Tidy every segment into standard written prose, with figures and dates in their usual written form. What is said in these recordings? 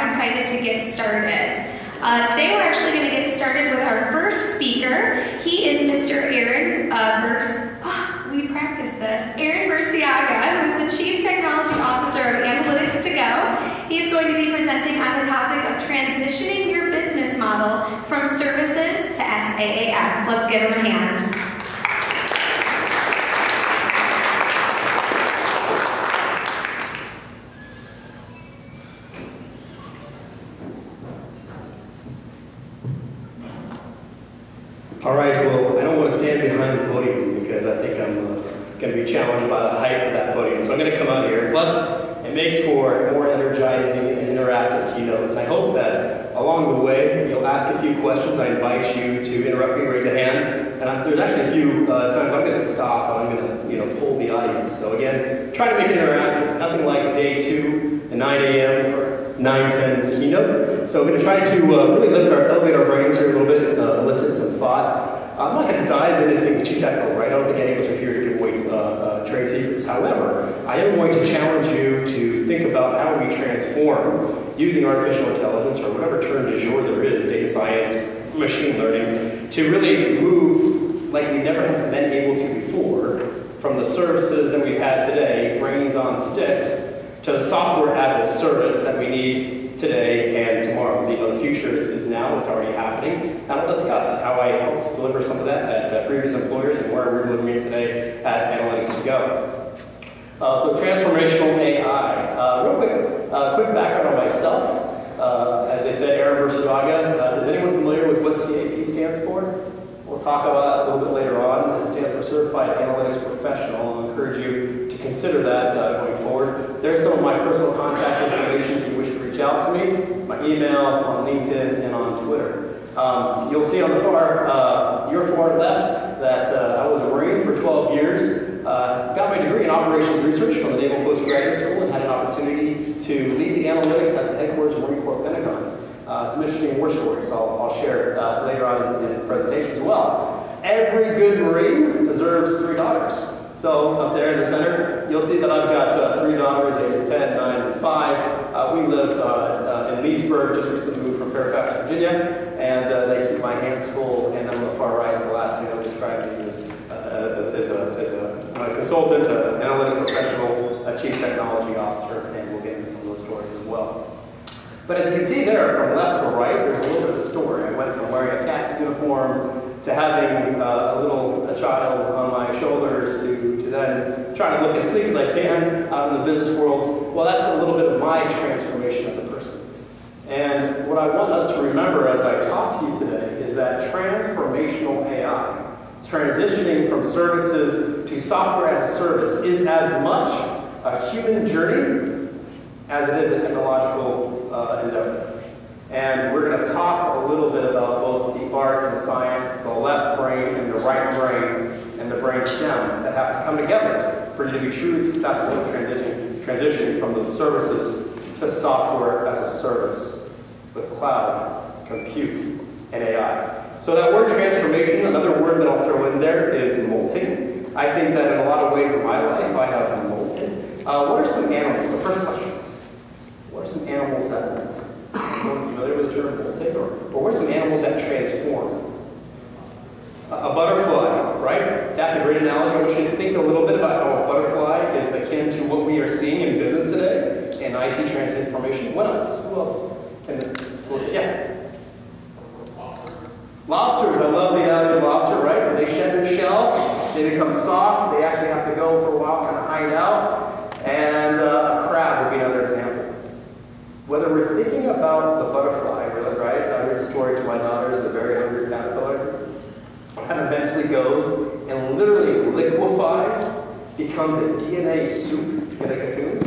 I'm excited to get started. Today we're actually going to get started with our first speaker. He is Mr. Aaron Aaron Burciaga, who is the Chief Technology Officer of Analytics to Go. He is going to be presenting on the topic of transitioning your business model from services to SaaS. Let's give him a hand. All right, well, I don't want to stand behind the podium because I think I'm going to be challenged by the height of that podium. So I'm going to come out here. Plus, it makes for a more energizing and interactive keynote. And I hope that along the way, you'll ask a few questions. I invite you to interrupt me, raise a hand. And there's actually a few times I'm going to stop and I'm going to poll the audience. So again, try to make it interactive. Nothing like day 2, the 9 a.m. or 9:10 keynote. So we're going to try to really elevate our brains here a little bit, elicit some thought. I'm not going to dive into things too technical, right? I don't think any of us are here to give away trade secrets. However, I am going to challenge you to think about how we transform using artificial intelligence, or whatever term du jour there is, data science, machine learning, to really move like we never have been able to before from the services that we've had today, brains on sticks, to the software as a service that we need today and tomorrow. The future is now, it's already happening. And I'll discuss how I helped deliver some of that at previous employers and where we're delivering it today at Analytics to Go. So transformational AI. Real quick background on myself. As I said, Aaron Burciaga. Is anyone familiar with what CAP stands for? We'll talk about that a little bit later on. It stands for Certified Analytics Professional. I'll encourage you to consider that going forward. There's some of my personal contact information if you wish to reach out to me. My email on LinkedIn and on Twitter. You'll see on the your far left that I was a Marine for 12 years. Got my degree in operations research from the Naval Postgraduate School and had an opportunity to lead the analytics at the headquarters of Marine Corps Pentagon. Some interesting war stories I'll share later on in the presentation as well. Every good Marine deserves 3 daughters. So up there in the center, you'll see that I've got 3 daughters, ages 10, 9, and 5. We live in Leesburg, just recently moved from Fairfax, Virginia, and they keep my hands full. And then on the far right, the last thing I'll describe to you is as a consultant, an analytics professional, a chief technology officer, and we'll get into some of those stories as well. But as you can see there, from left to right, there's a little bit of a story. I went from wearing a khaki uniform to having a child on my shoulders to then trying to look as sleek as I can out in the business world. Well, that's a little bit of my transformation as a person. And what I want us to remember as I talk to you today is that transformational AI, transitioning from services to software as a service, is as much a human journey as it is a technological endeavor. And we're going to talk a little bit about both the art and the science, the left brain and the right brain, and the brain stem that have to come together for you to be truly successful in transitioning from those services to software as a service with cloud, compute, and AI. So that word transformation, another word that I'll throw in there is molting. I think that in a lot of ways in my life I have molted. What are some animals? So first question. What are some animals that molt? Anyone familiar with the term molting? Or what are some animals that transform? A butterfly, right? That's a great analogy. I want you to think a little bit about how a butterfly is akin to what we are seeing in business today, in IT transformation. What else? Who else can solicit? Yeah? Lobsters. I love the analogy of lobster, right? So they shed their shell, they become soft, they actually have to go for a while, kind of hide out, and a crab would be another example. Whether we're thinking about the butterfly, right? I read the story to my daughters, the very hungry caterpillar, that eventually goes and literally liquefies, becomes a DNA soup in a cocoon.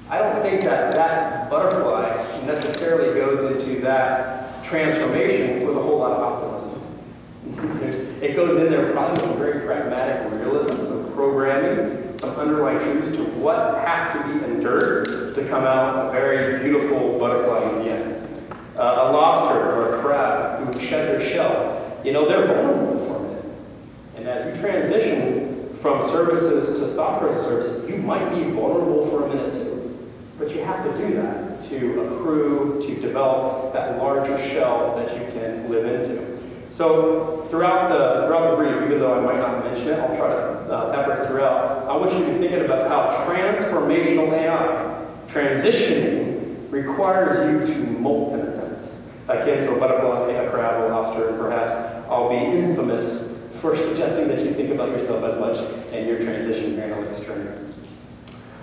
I don't think that that butterfly necessarily goes into that transformation with a whole lot of optimism. It goes in there probably with some very pragmatic realism, some programming, some underlying truths to what has to be endured to come out a very beautiful butterfly in the end. A lobster or a crab who shed their shell, you know, they're vulnerable from it. And as you transition from services to software as a service, you might be vulnerable for a minute too. But you have to do that to accrue, to develop that larger shell that you can live into. So throughout the brief, even though I might not mention it, I'll try to pepper it throughout. I want you to be thinking about how transformational AI, transitioning, requires you to molt in a sense, akin to a butterfly, a crab, a lobster, and perhaps I'll be infamous for suggesting that you think about yourself as much in your transition, your analytics journey.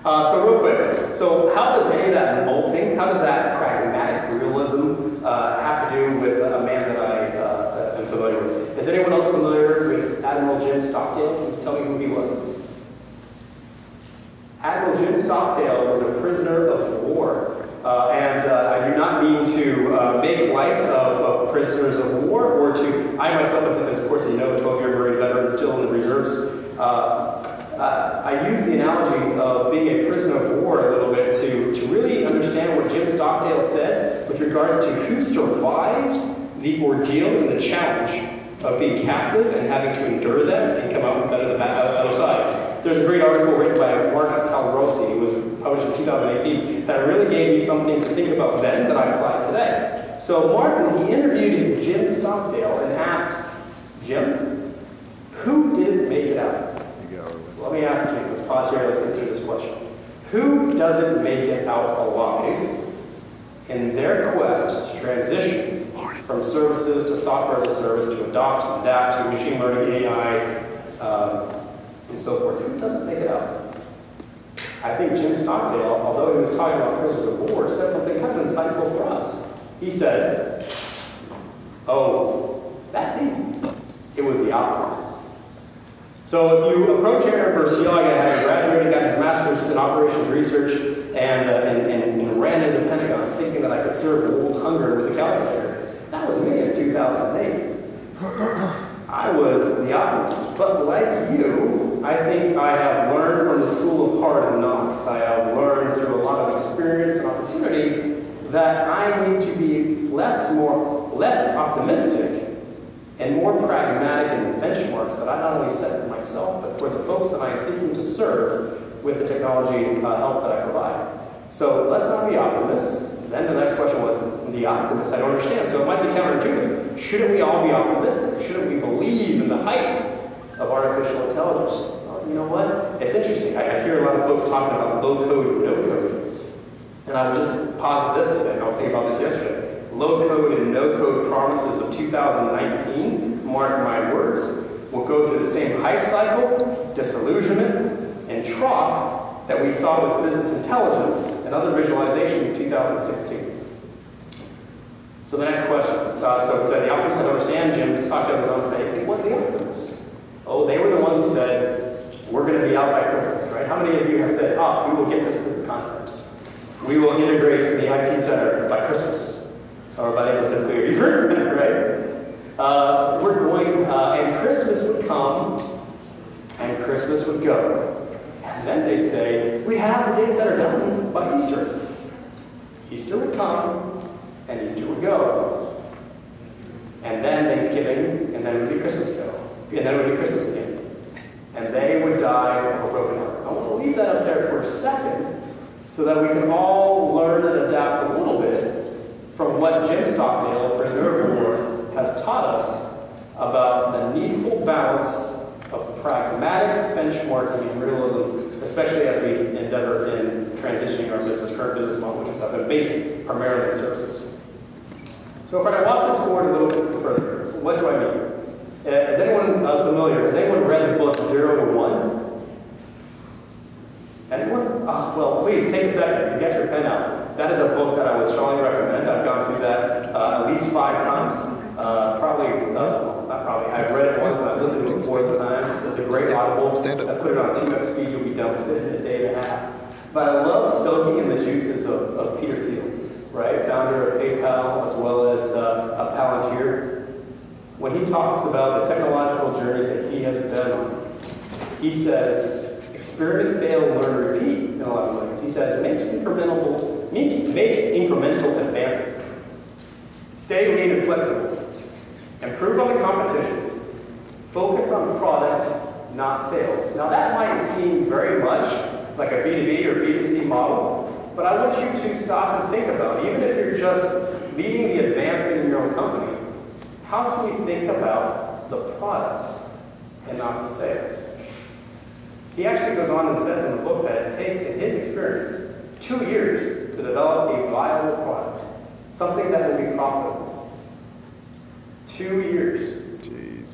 So real quick, so how does any of that molting, how does that pragmatic realism have to do with a man that I am familiar with? Is anyone else familiar with Admiral Jim Stockdale? Can you tell me who he was? Admiral Jim Stockdale was a prisoner of war. And I do not mean to make light of prisoners of war, or to, I myself, as of course you know, a 12-year Marine veteran still in the reserves, I use the analogy of being a prisoner of war a little bit to really understand what Jim Stockdale said with regards to who survives the ordeal and the challenge of being captive and having to endure that and come out better the other side. There's a great article written by Mark Calrossi. It was published in 2018 that really gave me something to think about then that I apply today. So Mark, when he interviewed Jim Stockdale and asked, Jim, who didn't make it out? So let me ask you, let's pause here, let's consider this question. Who doesn't make it out alive in their quest to transition from services to software as a service, to adopt and adapt to machine learning, AI, and so forth? Who doesn't make it out? I think Jim Stockdale, although he was talking about prisoners of war, said something kind of insightful for us. He said, oh, that's easy. It was the optimists. So if you approach Aaron Burciaga, having graduated, got his master's in operations research, and ran into the Pentagon thinking that I could serve world hunger with a calculator, that was me in 2008. I was the optimist, but like you, I think I have learned from the school of hard knocks. I have learned through a lot of experience and opportunity that I need to be less optimistic and more pragmatic in the benchmarks that I not only set for myself, but for the folks that I am seeking to serve with the technology help that I provide. So let's not be optimists. Then the next question was, the optimists, I don't understand. So it might be counterintuitive. Shouldn't we all be optimistic? Shouldn't we believe in the hype of artificial intelligence? Well, you know what? It's interesting. I hear a lot of folks talking about low code and no code. And I would just posit this today, and I was thinking about this yesterday. Low code and no code promises of 2019, mark my words, will go through the same hype cycle, disillusionment, and trough that we saw with business intelligence and other visualization in 2016. So the next question. So it said the optimists, I don't understand. Jim Stockdale was on to say, it was the optimists. Oh, they were the ones who said, we're going to be out by Christmas, right? How many of you have said, oh, we will get this proof of concept. We will integrate the IT center by Christmas. Or by the end of the fiscal year. You've heard of it, right? We're going, and Christmas would come, and Christmas would go. And then they'd say, we'd have the data center done by Easter. Easter would come, and Easter would go. And then Thanksgiving, and then it would be Christmas go. And then it would be Christmas again. And they would die of a broken heart. I want to leave that up there for a second, so that we can all learn and adapt a little bit from what Jim Stockdale, prisoner of war, has taught us about the needful balance of pragmatic benchmarking and realism, especially as we endeavor in transitioning our current business model, which has been based primarily in services. So if I walk this forward a little bit further, what do I mean? Is anyone familiar? Has anyone read the book 0 to 1? Anyone? Oh, well, please take a second and get your pen out. That is a book that I would strongly recommend. I've gone through that at least 5 times. Not probably. I've read it once and I've listened to it 4 times. It's a great audible. I put it on 2x speed, you'll be done with it in a day and a half. But I love soaking in the juices of Peter Thiel, right? Founder of PayPal as well as a Palantir. When he talks about the technological journeys that he has been on, he says, experiment, fail, learn, repeat in a lot of ways. He says, make incremental advances. Stay lean and flexible. Improve on the competition. Focus on product, not sales. Now that might seem very much like a B2B or B2C model, But I want you to stop and think about, even if you're just leading the advancement in your own company, how can we think about the product and not the sales? He actually goes on and says in the book that it takes, in his experience, 2 years to develop a viable product, something that will be profitable. 2 years. Jeez.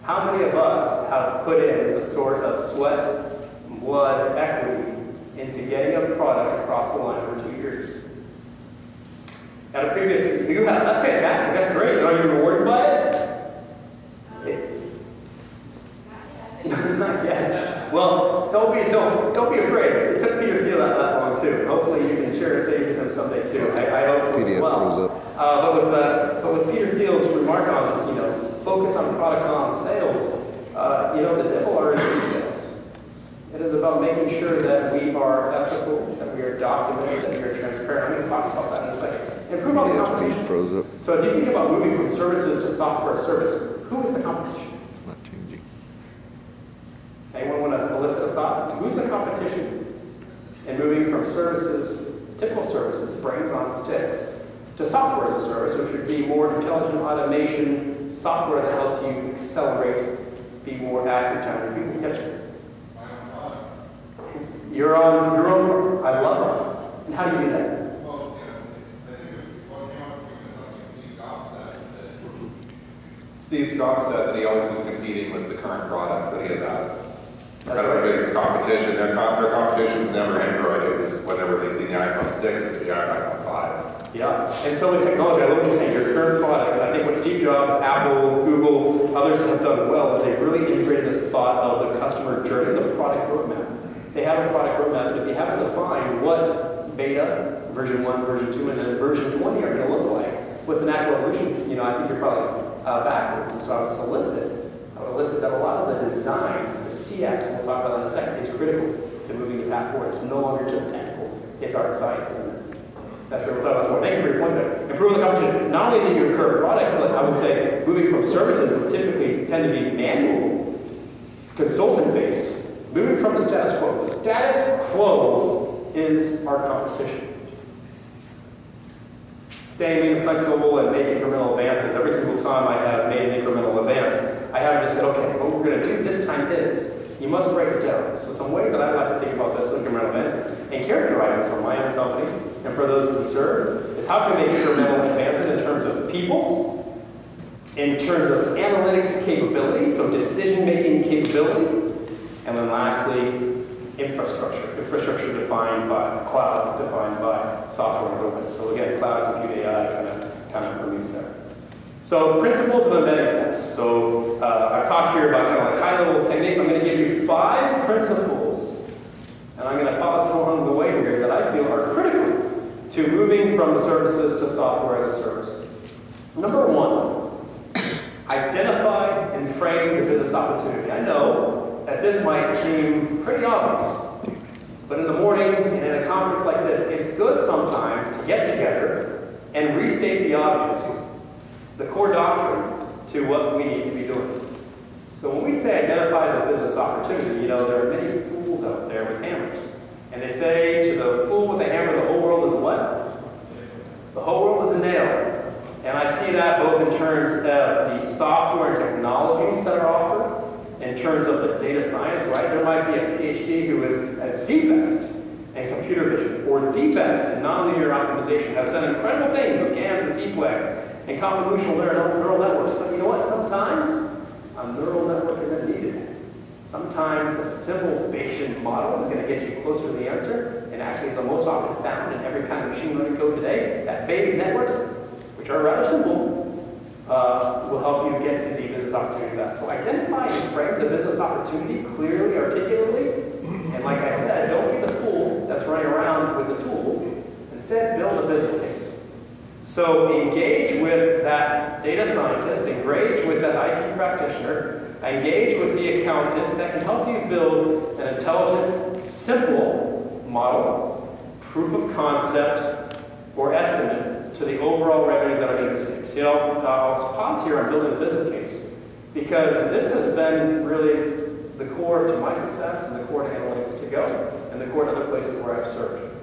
How many of us have put in the sort of sweat, blood, equity into getting a product across the line over 2 years? At a previous, you have, that's fantastic, that's great. Are you rewarded by it? Not yet. Well, don't be afraid. It took Peter Thiel that long too. Hopefully you can share a stage with him someday too. I hope to as well. But with Peter Thiel's remark on, focus on product and on sales, the devil are in the details. It is about making sure that we are ethical, that we are documented, that we are transparent. I'm going to talk about that in a second. Improve on the competition. So as you think about moving from services to software service, who is the competition? It's not changing. Anyone want to elicit a thought? Who's the competition in moving from services, typical services, brains on sticks, to software as a service, which would be more intelligent automation software that helps you accelerate, be more accurate time review? Yes, sir. Your own. I love it. And how do you do that? Well, I think what came up from something Steve Jobs said is that Steve Jobs said that he always is competing with the current product that he has out. That's the biggest competition. Their competition was never Android. It was when they're releasing the iPhone 6, it's the iPhone 5. Yeah, and so in technology, I love what you're saying, your current product. I think what Steve Jobs, Apple, Google, others have done well is they've really integrated this thought of the customer journey, the product roadmap. They have a product roadmap, and if you happen to find what beta, version 1, version 2, and then version 20 are going to look like, what's the natural evolution? I think you're probably backwards. And so I would elicit that a lot of the design, the CX, we'll talk about that in a second, is critical to moving the path forward. It's no longer just technical. It's art and science, isn't it? That's what we'll talk about more. Thank you for your point there. Improving the competition, not only is it your current product, but I would say moving from services that typically tend to be manual, consultant-based, moving from the status quo. The status quo is our competition. Staying lean, flexible, and make incremental advances. Every single time I have made an incremental advance, I have just said, okay, what we're going to do this time is, you must break it down. So some ways that I like to think about those incremental advances and characterize them for my own company and for those we serve is how can we make incremental advances in terms of people, in terms of analytics capability, so decision-making capability, and then lastly, infrastructure. Infrastructure defined by cloud, defined by software and otherwise. So again, cloud, compute, AI kind of permeates there. So principles of embedding SaaS. So I've talked here about kind of like high-level techniques. I'm going to give you 5 principles, and I'm going to pause along the way here that I feel are critical to moving from services to software as a service. Number 1, identify and frame the business opportunity. I know that this might seem pretty obvious, but in the morning and in a conference like this, it's good sometimes to get together and restate the obvious, the core doctrine to what we need to be doing. So when we say identify the business opportunity, there are many fools out there with hammers. And they say to the fool with a hammer, the whole world is what? The whole world is a nail. And I see that both in terms of the software and technologies that are offered, in terms of the data science, right? There might be a PhD who is at the best in computer vision, or the best in nonlinear optimization, has done incredible things with GAMs and CPLEX and convolutional neural networks. But you know what? Sometimes a neural network isn't needed. Sometimes a simple Bayesian model is going to get you closer to the answer, and actually is the most often found in every kind of machine learning code today. That Bayes networks, which are rather simple, will help you get to the business opportunity best. So identify and frame the business opportunity clearly, articulately, and like I said, don't be the fool that's running around with the tool. Instead, build a business case. So engage with that data scientist, engage with that IT practitioner, engage with the accountant that can help you build an intelligent, simple model, proof of concept, or estimate to the overall revenues that are going to be saved. So, I'll pause here on building the business case because this has been really the core to my success and the core to analytics to go and the core to other places where I've served.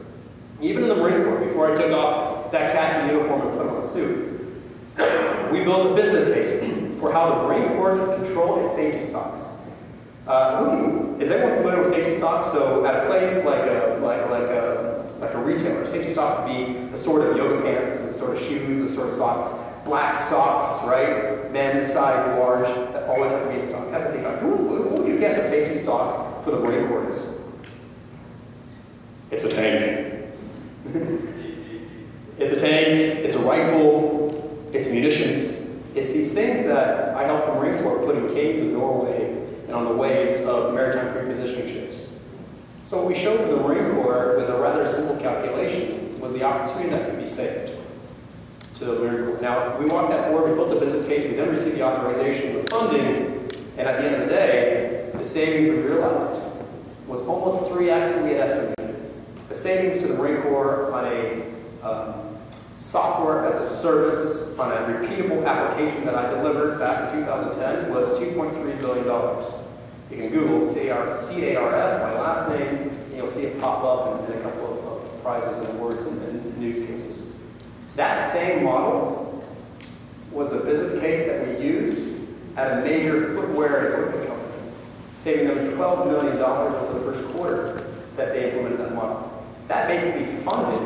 Even in the Marine Corps, before I took off that khaki uniform and put on a suit, we built a business case for how the Marine Corps can control its safety stocks. Is everyone familiar with safety stocks? So at a place like a retailer, safety stocks would be the sort of yoga pants, the sort of shoes, the sort of socks, black socks, right? Men's size large, that always have to be in stock. That's a safety stock. Who would you guess a safety stock for the Marine Corps is? It's a tank. It's a tank, it's a rifle, it's munitions. It's these things that I helped the Marine Corps put in caves in Norway and on the waves of maritime pre-positioning ships. So what we showed for the Marine Corps with a rather simple calculation was the opportunity that could be saved to the Marine Corps. Now, we walked that forward, we built the business case, we then received the authorization of the funding, and at the end of the day, the savings we realized was almost 3x what we had estimated. The savings to the Marine Corps on a software as a service on a repeatable application that I delivered back in 2010 was $2.3 billion. You can Google CARF, my last name, and you'll see it pop up in a couple of prizes and awards and news cases. That same model was the business case that we used at a major footwear and equipment company, saving them $12 million over the first quarter that they implemented that model. That basically funded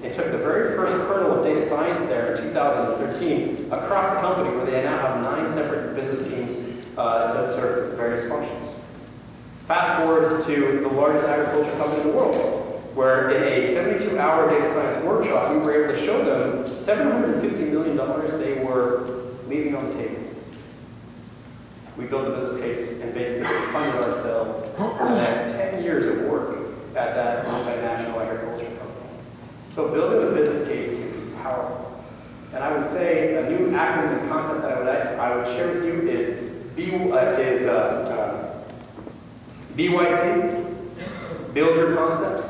and took the very first kernel of data science there in 2013 across the company, where they now have 9 separate business teams to serve various functions. Fast forward to the largest agriculture company in the world, where in a 72-hour data science workshop, we were able to show them $750 million they were leaving on the table. We built a business case and basically funded ourselves for the next 10 years of work at that multinational agriculture company. So building a business case can be powerful. And I would say a new acronym and concept that I would share with you is BYC, build your concept,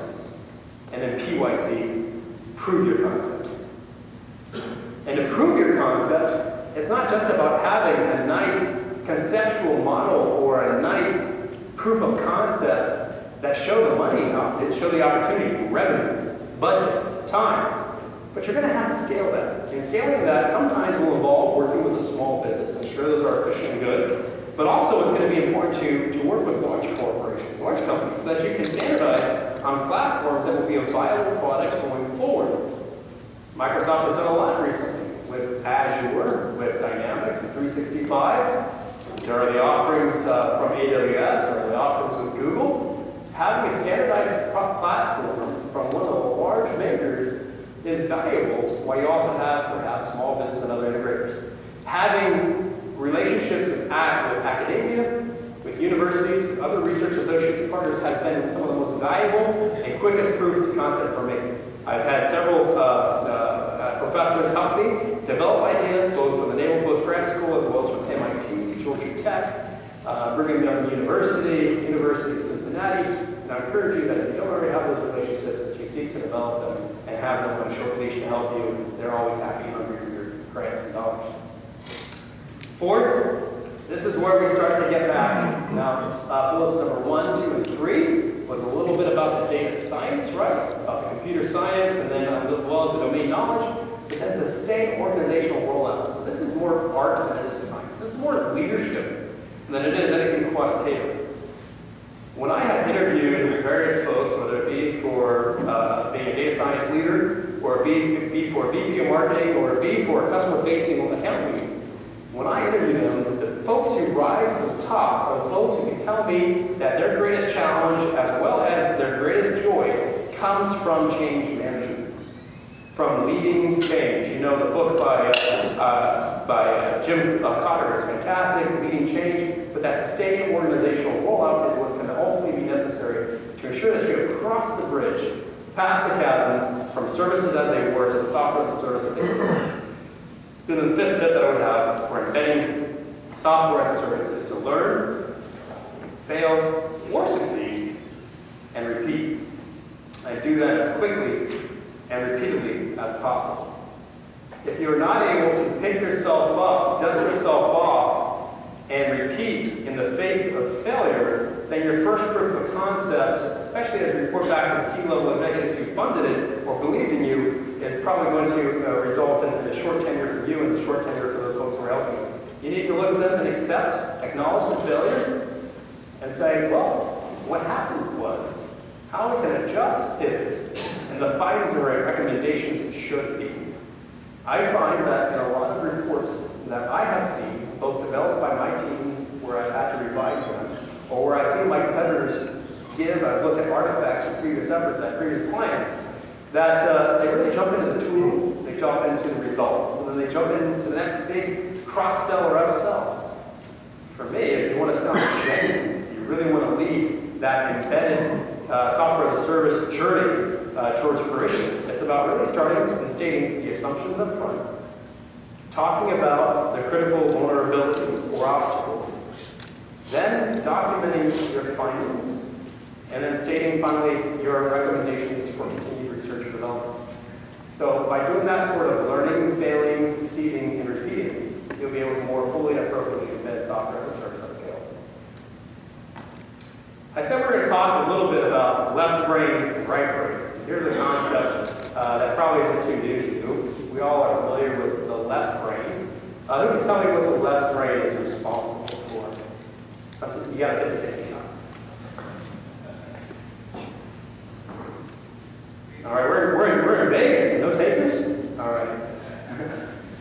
and then PYC, prove your concept. And to prove your concept, it's not just about having a nice conceptual model or a nice proof of concept that show the money, that show the opportunity, revenue, budget, time. But you're going to have to scale that. And scaling that sometimes will involve working with a small business. I'm sure those are efficient and good. But also it's going to be important to work with large corporations, large companies, so that you can standardize on platforms that will be a viable product going forward. Microsoft has done a lot recently with Azure, with Dynamics and 365. There are the offerings from AWS, there are the offerings with Google. Having a standardized platform from one of the large makers is valuable, while you also have perhaps small business and other integrators. Having relationships with academia, with universities, with other research associates and partners has been some of the most valuable and quickest proof to concept for me. I've had several professors help me develop ideas, both from the Naval Postgraduate School as well as from MIT, Georgia Tech, Brigham Young University, University of Cincinnati, and I encourage you that if you don't already have those relationships, that you seek to develop them and have them on a short leash to help you. They're always happy and hungry for your grants and dollars. Fourth, this is where we start to get back. Now, bullets number 1, 2, and 3 was a little bit about the data science, right? About the computer science, and then as well as the domain knowledge, but then the sustained organizational rollout. So this is more art than it is science. This is more leadership than it is anything quantitative. When I have interviewed various folks, whether it be for being a data science leader, or it be for VP of marketing, or it be for a customer-facing account lead, when I interview them, the folks who rise to the top are the folks who can tell me that their greatest challenge, as well as their greatest joy, comes from change management, from leading change. You know, the book by Jim Cotter is fantastic, Leading Change, but that sustained organizational rollout is what's going to ultimately be necessary to ensure that you have crossed the bridge, past the chasm, from services as they were to the software as a service that they were. Then the fifth tip that I would have for embedding software as a service is to learn, fail, or succeed, and repeat. And do that as quickly and repeatedly as possible. If you're not able to pick yourself up, dust yourself off, and repeat in the face of failure, then your first proof of concept, especially as you report back to the C-level executives who funded it or believed in you, is probably going to result in a short tenure for you and a short tenure for those folks who are helping you. You need to look at them and accept, acknowledge the failure, and say, well, what happened was, how we can adjust is, and the findings or recommendations should be. I find that in a lot of reports that I have seen, both developed by my teams where I've had to revise them, or where I've seen my competitors give, I've looked at artifacts from previous efforts at previous clients, that they really jump into the tool, they jump into the results, and then they jump into the next big cross-sell or upsell. For me, if you want to sound genuine, you really want to lead that embedded software as a service journey towards fruition, it's about really starting and stating the assumptions up front, talking about the critical vulnerabilities or obstacles, then documenting your findings, and then stating finally your recommendations for continued research and development. So by doing that sort of learning, failing, succeeding, and repeating, you'll be able to more fully and appropriately embed software as a service at scale. I said we're going to talk a little bit about left brain and right brain. Here's a concept that probably isn't too new to you. We all are familiar with the left brain. Who can tell me what the left brain is responsible for? Something you got a 50-50 shot. All right, we're in Vegas. No takers? All right.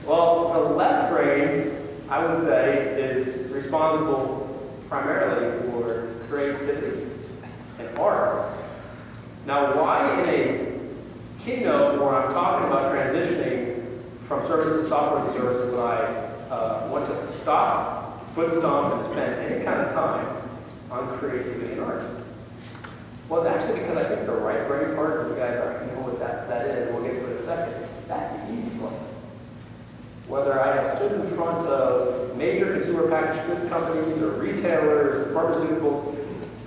Well, the left brain, I would say, is responsible primarily for creativity and art. Now, why in a keynote where I'm talking about transitioning from services to software as a service would I want to stop, foot stomp, and spend any kind of time on creativity and art? Well, it's actually because I think the right brain part, you guys already know what that is, and we'll get to it in a second. That's the easy part. Whether I have stood in front of major consumer packaged goods companies or retailers or pharmaceuticals,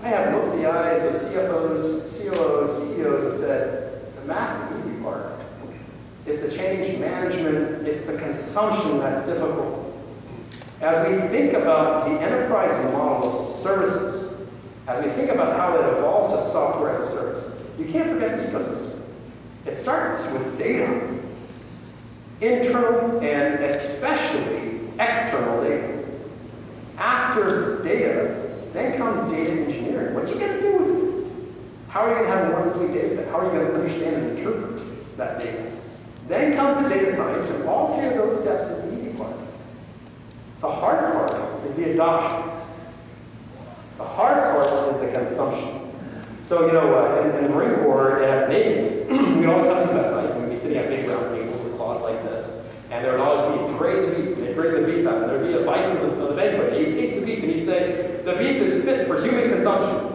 I have looked in the eyes of CFOs, COOs, CEOs and said, that's the easy part. It's the change management, it's the consumption that's difficult. As we think about the enterprise model of services, as we think about how it evolves to software as a service, you can't forget the ecosystem. It starts with data. Internal and especially external data. After data, then comes data engineering. What you got to do with it? How are you going to have a more complete data set? How are you going to understand and interpret that data? Then comes the data science, and all three of those steps is the easy part. The hard part is the adoption. The hard part is the consumption. So, you know, in the Marine Corps and at the Navy, we'd always have these mess nights, and we'd be sitting at big round tables with cloths like this, and there would always be parade the beef, and they'd bring the beef out, and there'd be a vice of the banquet, and you'd taste the beef, and you'd say, the beef is fit for human consumption.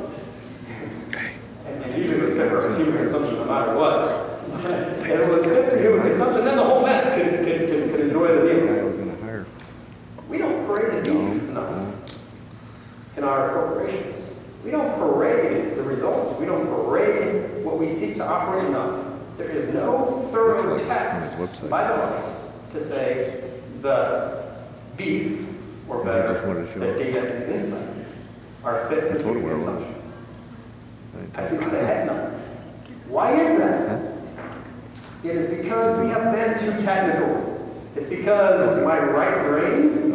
And usually it was fit for human consumption no matter what. If it was fit for human consumption, then the whole mess could enjoy the meal. We don't parade the beef enough in our corporations. We don't parade the results. We don't parade what we seek to operate enough. There is no thorough test by the mice to say the beef, or better, the data and insights are fit for human consumption. I see the head nods. Why is that? It is because we have been too technical. It's because my right brain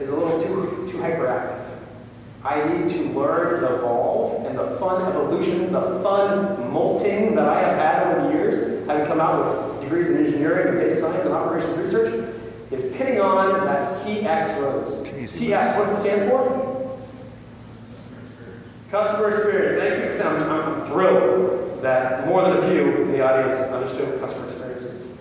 is a little too hyperactive. I need to learn and evolve, and the fun evolution, the fun molting that I have had over the years, having come out with degrees in engineering and data science and operations research, is pitting on that CX rose. CX, what's it stand for? Customer experience. Thank you for saying. I'm thrilled that more than a few in the audience understood what customer experience is.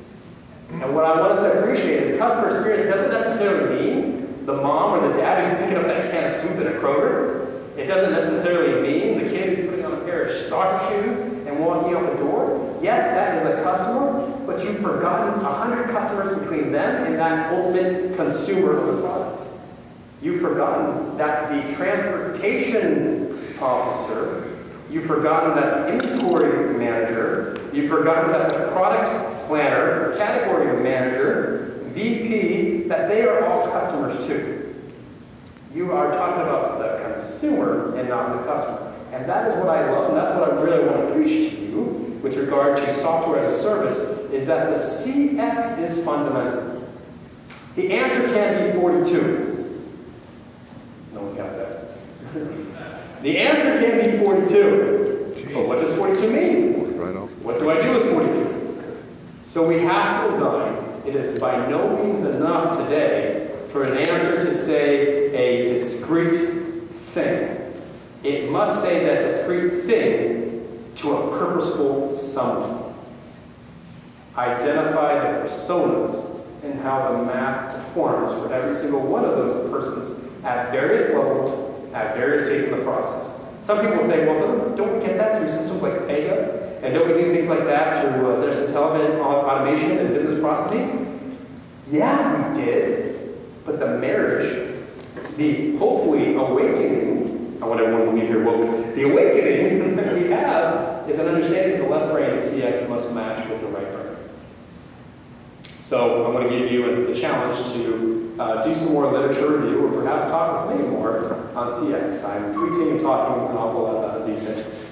And what I want us to appreciate is customer experience doesn't necessarily mean the mom or the dad who's picking up that can of soup at a Kroger. It doesn't necessarily mean the kid who's putting on a pair of soccer shoes and walking out the door. Yes, that is a customer, but you've forgotten 100 customers between them and that ultimate consumer of the product. You've forgotten that the transportation officer, you've forgotten that the inventory manager, you've forgotten that the product planner, category manager, VP, that they are all customers too. You are talking about the consumer and not the customer. And that is what I love, and that's what I really want to preach to you with regard to software as a service, is that the CX is fundamental. The answer can be 42. No one got that. The answer can be 42. But what does 42 mean? Right on. What do I do with 42? So we have to design. It is by no means enough today for an answer to say a discrete thing. It must say that discrete thing to a purposeful someone. Identify the personas and how the math performs for every single one of those persons at various levels, at various stages in the process. Some people say, well, don't we get that through systems like Pega? And don't we do things like that through this intelligent automation and business processes? Yeah, we did. But the marriage, the hopefully awakening, I want everyone to leave here woke, the awakening that we have is an understanding that the left brain, the CX, must match with the right brain. So I want to give you the challenge to do some more literature review or perhaps talk with me more on CX. I'm tweeting and talking an awful lot about these days.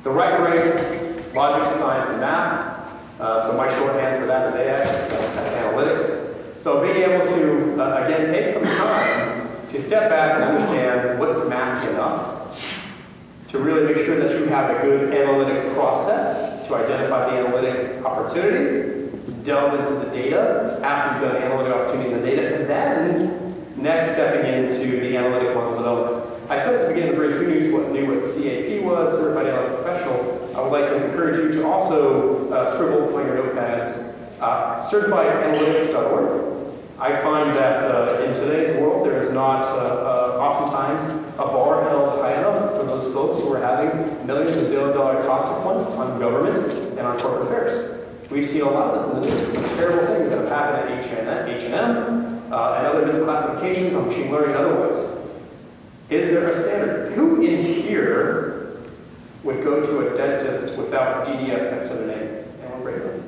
The right brain, logic, science, and math. So my shorthand for that is AX, that's analytics. So being able to, again, take some time to step back and understand what's mathy enough to really make sure that you have a good analytic process to identify the analytic opportunity, delve into the data after you've got an analytic opportunity in the data, and then next stepping into the analytic model development. I said at the beginning of the brief, who knew what CAP was, Certified Analyst Professional. I would like to encourage you to also scribble on your notepads, certifiedanalytics.org. I find that in today's world, there is not oftentimes a bar held high enough for those folks who are having millions of billion-dollar consequence on government and on corporate affairs. We've seen a lot of this in the news, some terrible things that have happened at H&M and other misclassifications on machine learning and otherwise. Is there a standard? Who in here would go to a dentist without DDS next to their name? Anyone raise it?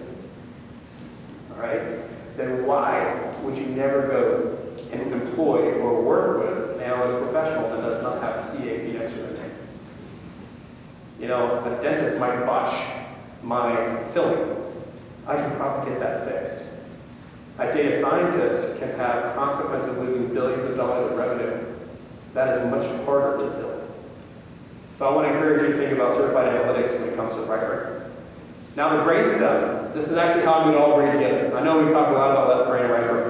All right. Then why would you never go and employ or work with an analytics professional that does not have CAP next to their name? You know, a dentist might botch my filling. I can probably get that fixed. A data scientist can have consequence of losing billions of dollars of revenue. That is much harder to fill. So I want to encourage you to think about certified analytics when it comes to the right brain. Now the brainstem, this is actually how I'm going to all bring together. I know we talk a lot about left brain and right brain,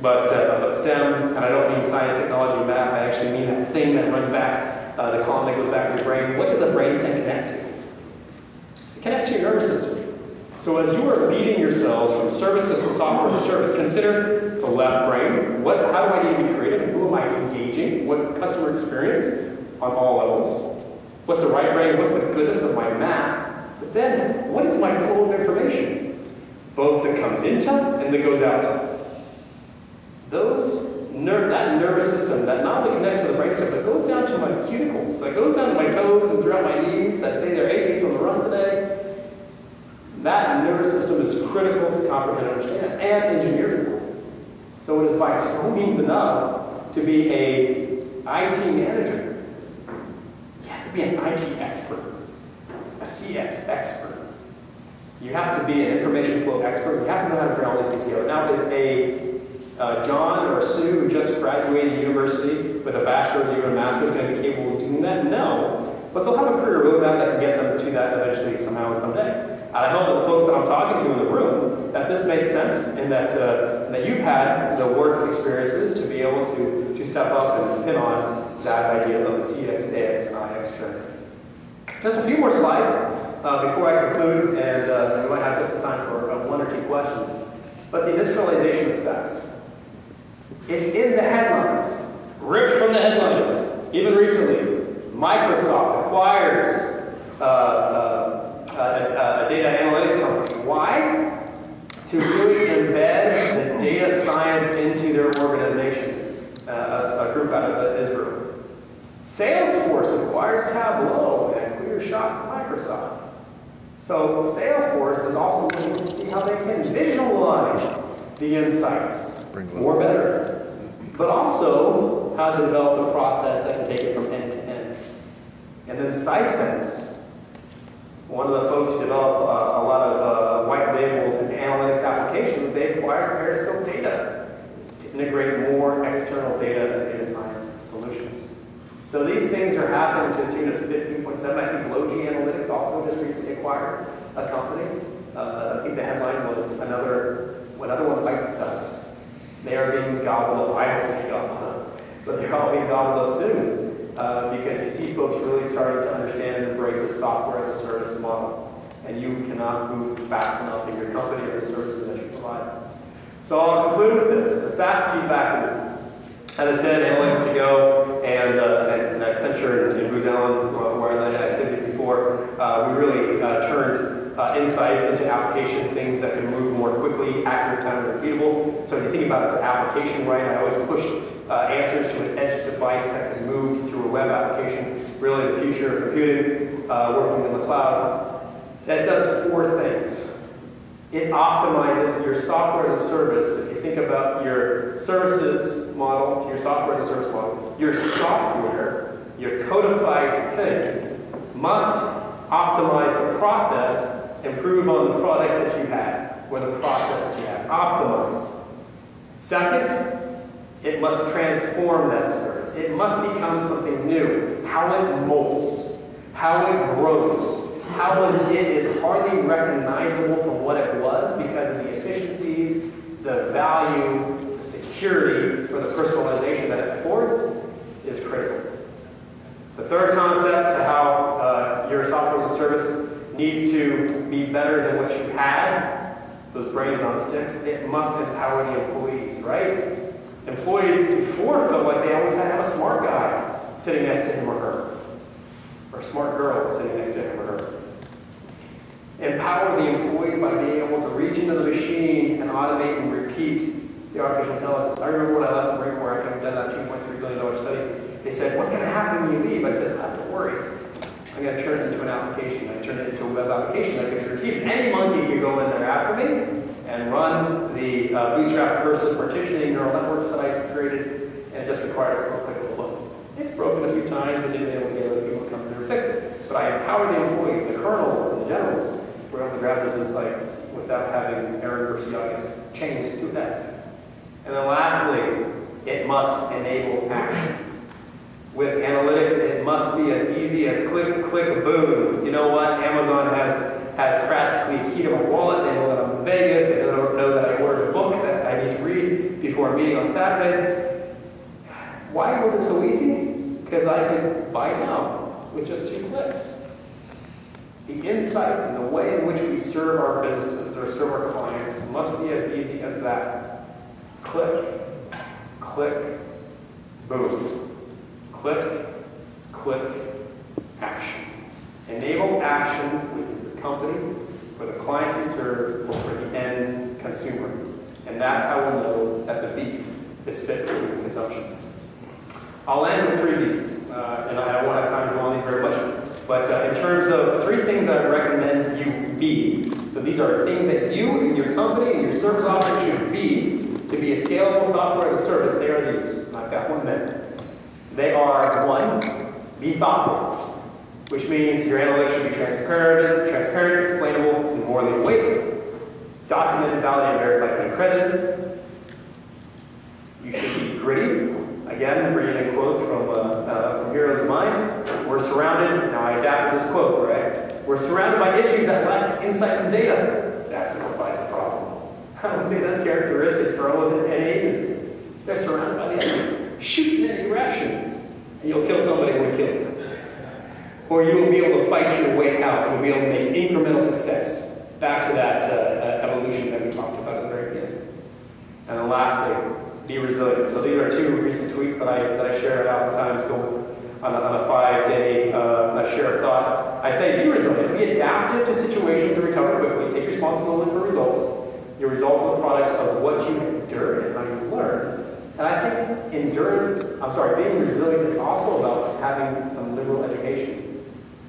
but STEM, and I don't mean science, technology, and math, I actually mean that thing that runs back, the column that goes back to the brain. What does a brainstem connect to? It connects to your nervous system. So as you are leading yourselves from services to software as a service, consider the left brain. How do I need to be creative? Who am I engaging? What's the customer experience on all levels? What's the right brain? What's the goodness of my math? But then, what is my flow of information? Both that comes into and that goes out to. That nervous system that not only connects to the brainstem, but goes down to my cuticles, that goes down to my toes and throughout my knees that say they're aching from the run today. That nervous system is critical to comprehend and understand, and engineer for. So it is by no means enough to be an IT manager. You have to be an IT expert, a CX expert. You have to be an information flow expert. You have to know how to bring all these things together. Now, is a John or a Sue who just graduated university with a bachelor's or even a master's going to be capable of doing that? No. But they'll have a career roadmap that can get them to that eventually somehow and someday. And I hope that the folks that I'm talking to in the room, that this makes sense and that you've had the work experiences to be able to step up and pin on that idea of the CX, AX, and IX journey. Just a few more slides before I conclude, and we might have just time for one or two questions. But the industrialization of SaaS. It's in the headlines, ripped from the headlines. Even recently, Microsoft acquires a data analytics company. Why? To really embed the data science into their organization, a group out of Israel. Salesforce acquired Tableau in a clear shot to Microsoft. So Salesforce is also looking to see how they can visualize the insights more better. But also, how to develop the process that can take it from end to end. And then SciSense, one of the folks who develop a lot of white labeled and analytics applications, they acquired Periscope data to integrate more external data and data science solutions. So these things are happening to the tune of 15.7. I think Logi Analytics also just recently acquired a company. I think the headline was another one bites the dust. They are being gobbled up. I don't think gobbled up, but they're all being gobbled up soon because you see folks really starting to understand and embrace a software as a service model, and you cannot move fast enough in your company or the services that you provide. So I'll conclude with this: the SaaS feedback loop. As I said, Analytics to Go and Accenture and Booz Allen, where I led activities before, we really turned insights into applications, things that can move more quickly, accurate, time, and repeatable. So as you think about this application, right, I always push answers to an edge device that can move through a web application, really the future of computing, working in the cloud. That does 4 things. It optimizes your software as a service. If you think about your services model to your software as a service model, your software, your codified thing, must optimize the process, improve on the product that you had, or the process that you had. Optimize. Second, it must transform that service. It must become something new. How it molts, how it grows, how it is hardly recognizable from what it was because of the efficiencies, the value, the security, or the personalization that it affords is critical. The third concept to how your software as a service needs to be better than what you had, those brains on sticks, it must empower the employees, right? Employees before felt like they always had to have a smart guy sitting next to him or her, or a smart girl sitting next to him or her. Empower the employees by being able to reach into the machine and automate and repeat the artificial intelligence. I remember when I left the Marine Corps after I'd done that $2.3 billion study, they said, "What's going to happen when you leave?" I said, "Don't worry. I'm going to turn it into an application. I turn it into a web application that can repeat. Any monkey can go in there after me and run the bootstrap cursive partitioning neural networks that I created, and it just required a click of a button. It's broken a few times, but they've been able to get other people to come in and fix it. But I empower the employees, the colonels and the generals, we're able to grab those insights without having Aaron Burciaga chained to a desk. And then lastly, it must enable action. With analytics, it must be as easy as click, click, boom. You know what? Amazon has practically a key to my wallet. They know that I'm in Vegas. They know that I ordered a book that I need to read before a meeting on Saturday. Why was it so easy? Because I could buy now with just 2 clicks. The insights and the way in which we serve our businesses or serve our clients must be as easy as that. Click, click, boom. Click, click, action. Enable action within your company, for the clients you serve, or for the end consumer. And that's how we'll know that the beef is fit for human consumption. I'll end with 3 Bs, and I won't have time to go on these very much. But in terms of 3 things that I recommend you be, so these are things that you and your company and your service offering should be to be a scalable software as a service. They are these, and I've got 1 minute. They are, 1, be thoughtful, which means your analytics should be transparent, explainable, and morally awake, documented, validated, verified, and accredited. You should be gritty. Again, bringing in quotes from heroes of mine. We're surrounded, now I adapted this quote, right? We're surrounded by issues that lack insight and data. That simplifies the problem. I would say that's characteristic for almost any agency. They're surrounded by the enemy. Shoot in any direction, and you'll kill somebody worth killing. Or you will be able to fight your way out. You'll be able to make incremental success. Back to that evolution that we talked about at the very beginning. And then lastly, be resilient. So these are 2 recent tweets that I share oftentimes go on a 5-day share of thought. I say, be resilient, be adaptive to situations and recover quickly. Take responsibility for results. Your results are the product of what you have endured and how you learn. And I think being resilient is also about having some liberal education.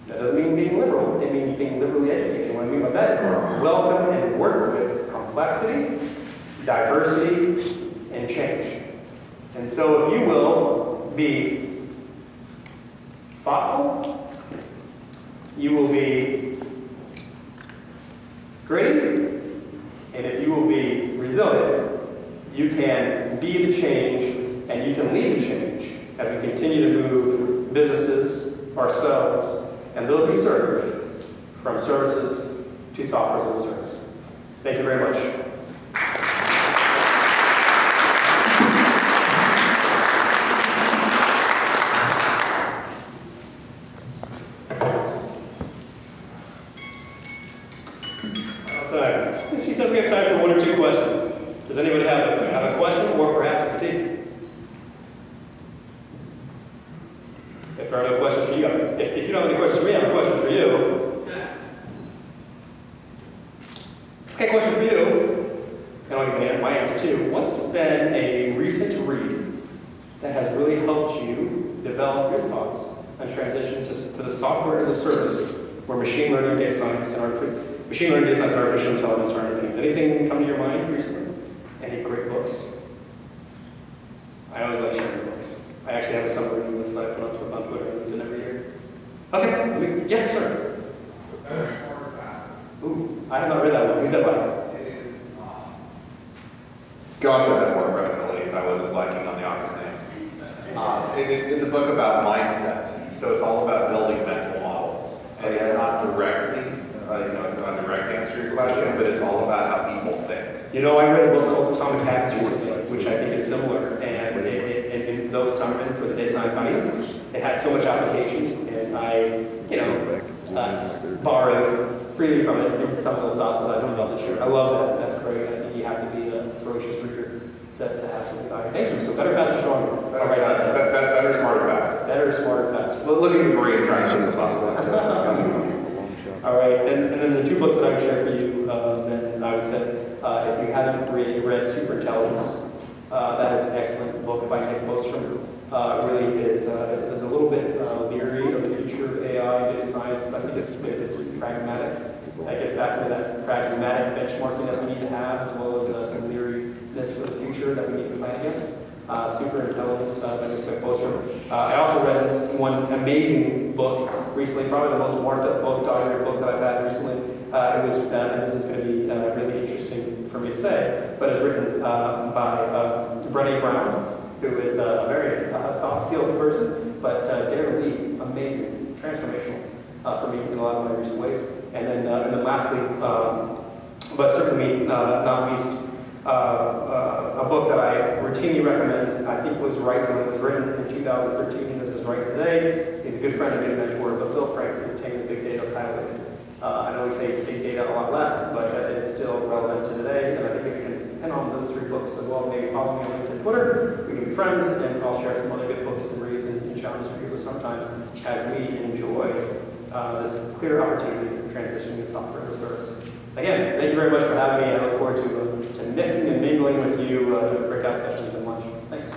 That doesn't mean being liberal, it means being liberally educated. What I mean by that is welcome and work with complexity, diversity, and change. And so if you will, be thoughtful, you will be gritty, and if you will be resilient, you can be the change and you can lead the change as we continue to move businesses, ourselves, and those we serve from services to software as a service. Thank you very much. She said we have time for one or two questions. Does anybody have a question or perhaps a critique? If there are no questions for you, if you don't have any questions for me, I have a question for you. Okay, question for you, and I'll give you my answer too. What's been a recent read that has really helped you develop your thoughts on transition to the software as a service, where machine learning, data science, and artificial intelligence are anything? Does anything come to your mind recently? Any great books? I always like sharing books. I actually have a summer reading list that I put on Twitter and LinkedIn every year. Okay, yeah, sir. Better, Smarter, Faster. Ooh, I have not read that one. Who's that by? It is, gosh, I'd have more credibility if I wasn't blanking on the author's name. It's a book about mindset. So it's all about building mental models. And it's not directly, it's not a direct answer to your question, but it's all about how people think. You know, I read a book called Atomic Habits recently, which I think is similar, and though it's not written for the data science audience, it had so much application, and I, borrowed freely from it in some of the thoughts that I've developed this year. I love that. That's great. I think you have to be a ferocious reader to have something valuable. Thank you. So better, faster, stronger. Better, smarter, faster. Better, smarter, faster. Look at you, Maria, trying to get some possible. All right, and then the two books that I would share for you, then I would say, if you haven't read Superintelligence, that is an excellent book by Nick Bostrom. Really is a little bit leery of the future of AI and data science, but I think it's pragmatic. That gets back into that pragmatic benchmarking that we need to have, as well as some leeriness for the future that we need to plan against. Superintelligence by Nick Bostrom. I also read one amazing book recently, probably the most marked up book, documented book that I've had recently. It was, and this is going to be really interesting for me to say, but it's written by Brené Brown, who is a very soft skills person, but dare to lead, amazing, transformational for me in a lot of my recent ways. And then lastly, but certainly not least, a book that I routinely recommend, I think was right when it was written in 2013, and this is right today. He's a good friend and good mentor, but Bill Franks is taking the big data title with him. I know we say big data a lot less, but it is still relevant to today, and I think if we can pin on those three books, as well as maybe follow me on LinkedIn, Twitter, we can be friends, and I'll share some other good books and reads and challenges for you sometime as we enjoy this clear opportunity of transitioning to software as a service. Again, thank you very much for having me. I look forward to mixing and mingling with you during breakout sessions and lunch. Thanks.